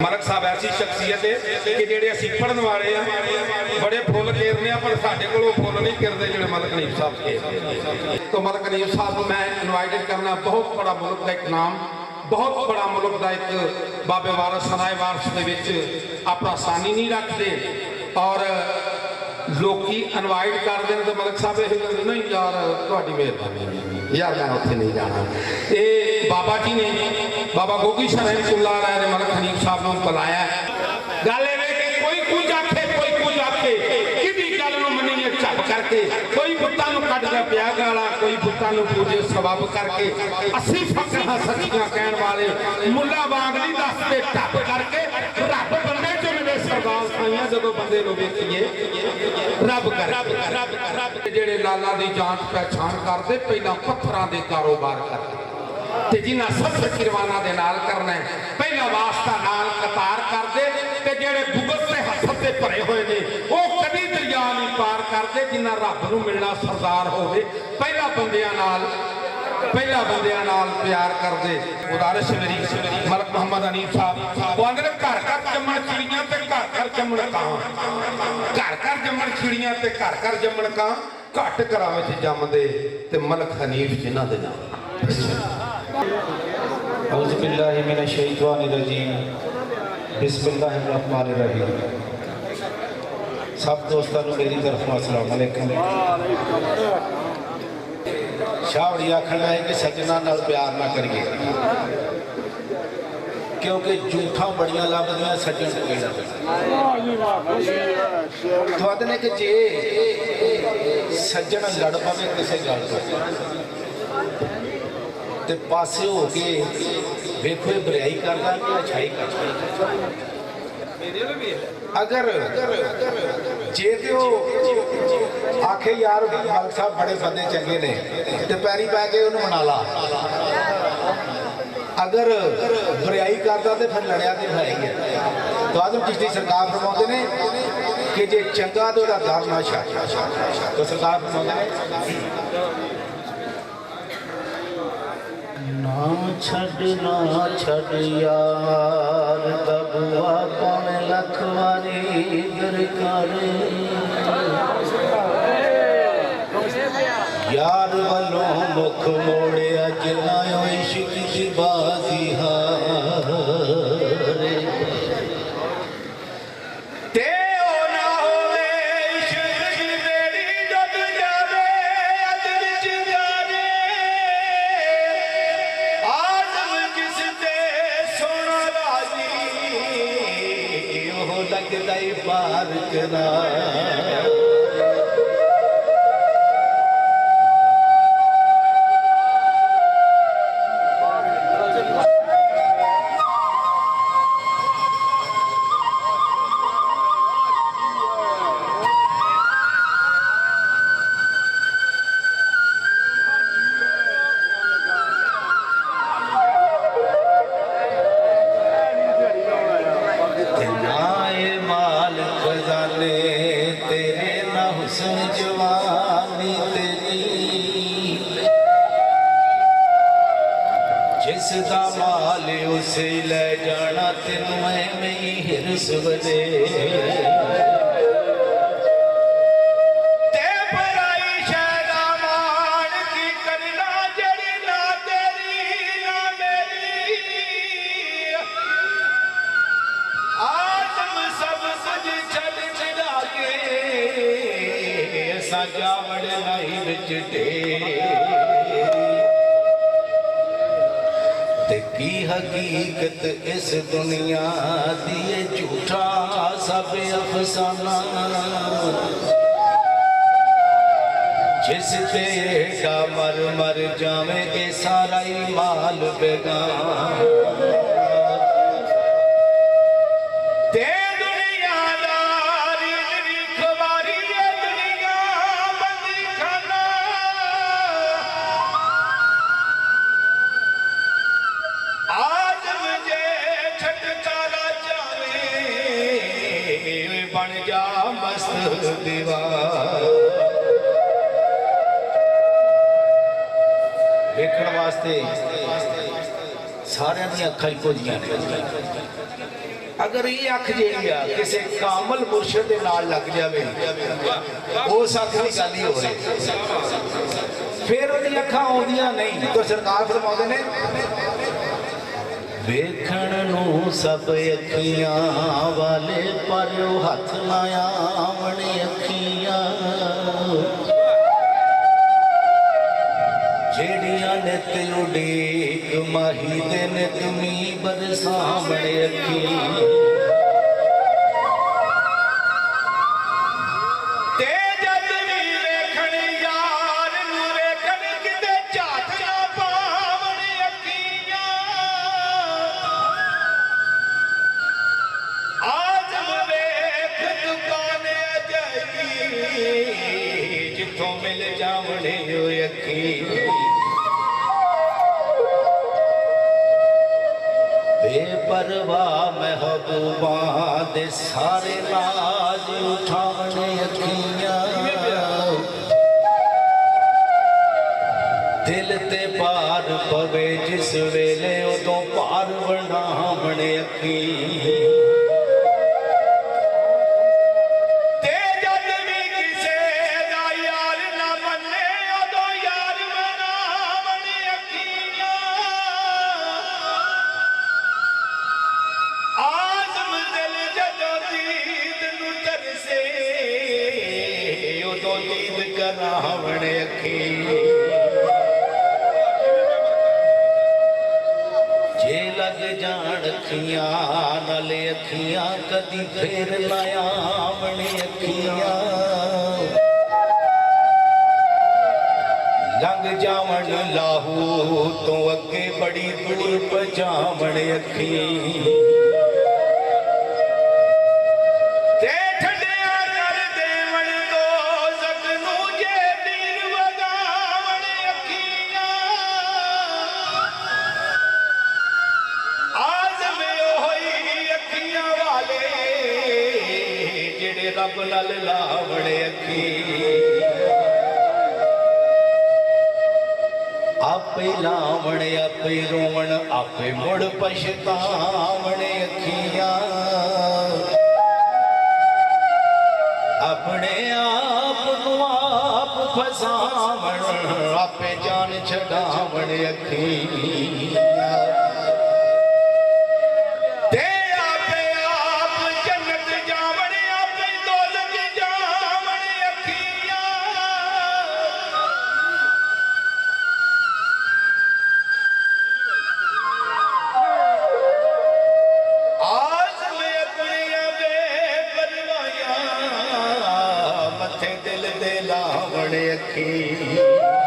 मलक साहब ऐसी शख्सियत है कि जेडे असीं पढ़न वाले हैं बड़े फुल घेरने पर साडे कोलों फुल नहीं घेरदे जेडे मलक हनीफ साहब के। तो मलक हनीफ साहब को मैं इनवाइटेड करना, बहुत बड़ा मुल्क का एक नाम, बहुत बड़ा मुल्क का एक बाबे वारस सनाए वारस के विच अपना सानी नहीं रखते और लोकी इनवाइट करते हैं तो मलक साहब ये नहीं यार तुहाडी मेहरबानी यार मैं उत्थे नहीं जाना। ये बाबा जी ने बाबा गोगी रहमतुल्लाह अलैह ने मलक हनीफ साहब को बुलाया। गल कोई कुछ आखे कोई कुछ आखे कि गल मनीए झप करके, कोई बुत्तां नूं कढ के पिया गाला, कोई बुत्तां नूं पूजे सबब करके, अस्सी फकरां सच्चियां कहण वाले मुल्ला वांग नहीं दसदे झप करके रब बंदे चो मिले सरदार साईं जदों बंदे नूं वेखीए रब कर जेड़े लाला दी जांच पहचान करते पहला पत्थरां दे कारोबार करते ते जिन्हां सफर किरवाना दे नाल करना है पहला वास्ता नाल कतार करदे ते जेड़े बुगत ते हसद ते भरे होए ने वो कदी दरिया नहीं पार करदे जिन्हां रब नूं मिलना सरदार होवे पहला बंदियां नाल प्यार करदे। उदारश मेरी मलक मोहम्मद हनीफ साहब वो आंदे घर घर जम्मण चिड़ियां ते घर घर जम्मण कां, घर घर जम्मण चिड़ियां ते घर घर जम्मण कां, घट घरां विच जम्मदे ते मलक हनीफ जिन्हां दे नाम। औज़ु बिल्लाहि मिनश शैतानिर रजीम, बिस्मिल्लाहिर रहमानिर रहीम। सब दोस्तों को मेरी तरफ अस्सलाम वालेकुम। शाहड़ी आखना है कि सजना नाल प्यार ना करिए क्योंकि झूठा बड़ियां लभदियां सज्जन तो ने कि जे सज्जन लड़ पवे किसी गल तो पासे हो के वेखो बुराई करता कि अच्छाई करता। अगर जे तो आखे यार मलक साहब बड़े बंदे चंगे ने तो पैरी पै के उन्होंने मना ला, अगर बुराई करता तो फिर लड़िया तो है ही है। तो आदम चिश्ती सरकार फरमाते ने कि जे चंगा तो दर ना छड्ड, तो सरकार फरमाते ने ना छड़ यार दबुआ पावे लख वारी दरकार, यार वालों मुख मोड़े जलायो इश्क दी बाजी हारे पार करा। जिसदा माल उसे ले जाना तेनू में ही हिरस वदे ते पराई शैदा मान की करना जड़ी ना तेरी ना मेरी आदम सब कुछ छड़ छड़ा के सजा बड़े नहीं विच की हकीकत इस दुनिया दी झूठा सब अफसाना, जिस तेरा मर मर जावे ये सारा ही माल बेगान। बन जा मस्त दीवार देखने वास्ते सारे दी अखां इक्को जिहियां ने। अगर ये अख जी किसी कामल मुर्शद के नाल लग जाए उस अख की गल ही हो रही, फिर वो अखा आउंदियां नहीं। तो सरकार फरमाते ने वेखण नूं सब अखियां वाले पर हथ ना आवणे अखियां, जेड़ियां नित उडीक माही दे नित मी बरसावणे अखी। मिल जावणे अखी बेपरवाह महबूबा दे सारे नाज उठावणे अखियां, दिल ते पार पवे जिस वेले उदों पार वणावणे अखी। करावणे अखी जे लग जान अखियां नाले अखियां कदी फेर ना आवणे अखियां, लंघ जावन लाहू तो अगे बड़ी दूर पहुंचावणे अखी। रब नाल लावणे अखी आपे लावणे आपे रोवण आपे मुड़ पछतावणे अखियां, अपने आप नू आप फसावण आपे जान छड़ावणे अखियां। दिल दे लावणे अखी